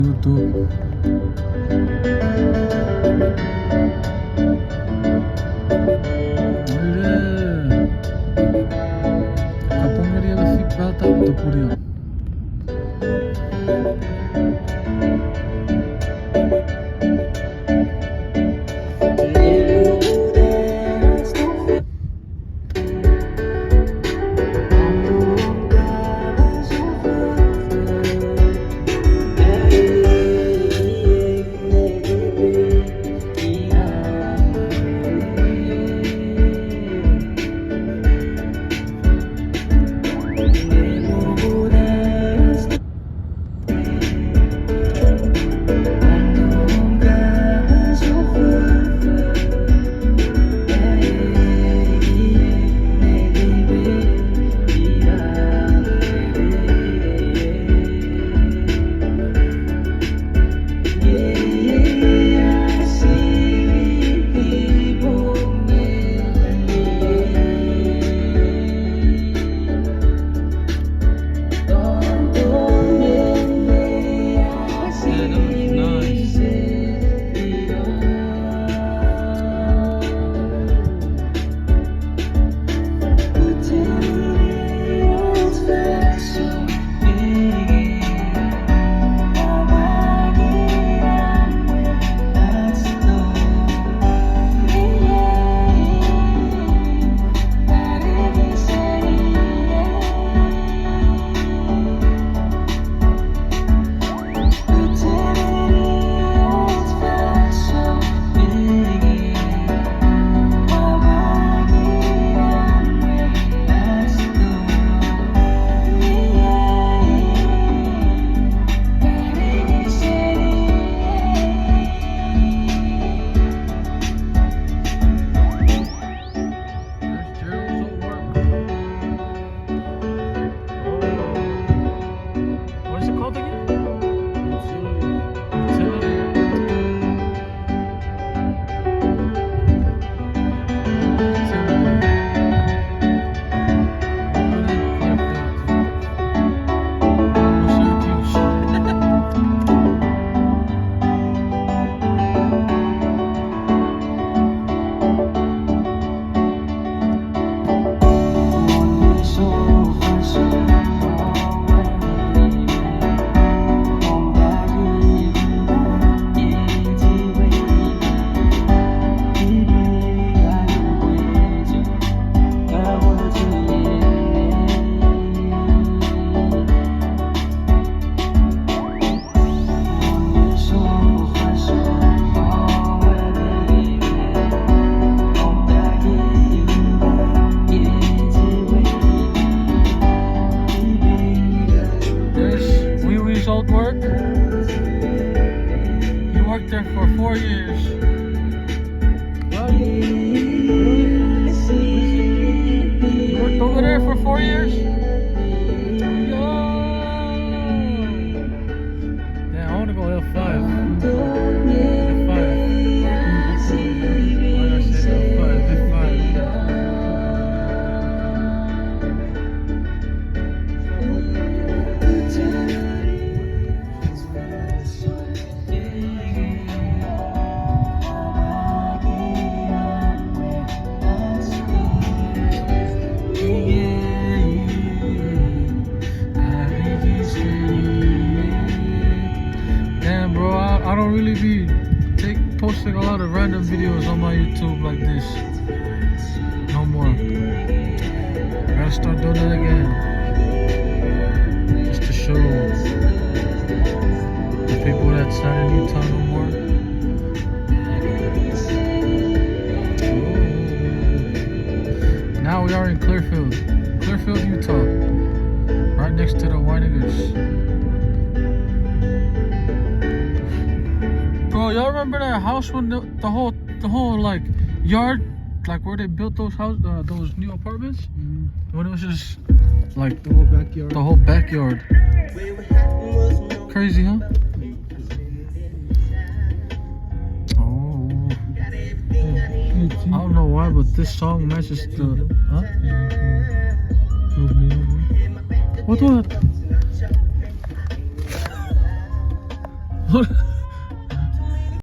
이것도 이래 caponeriaga ficata do purião. Old work. You worked there for 4 years. You worked over there for 4 years? Yo! Yeah, I want to go L5. L5. I said L5. I don't really be posting a lot of random videos on my YouTube like this. No more. I gotta start doing it again. Just to show the people that's not in Utah no more. Now we are in Clearfield, Utah. Right next to the Weinigers. Bro, y'all remember that house when the whole like yard, like where they built those those new apartments? When it was just like the whole backyard. Crazy, huh? Oh, I don't know why, but this song matches the. Huh? What? What?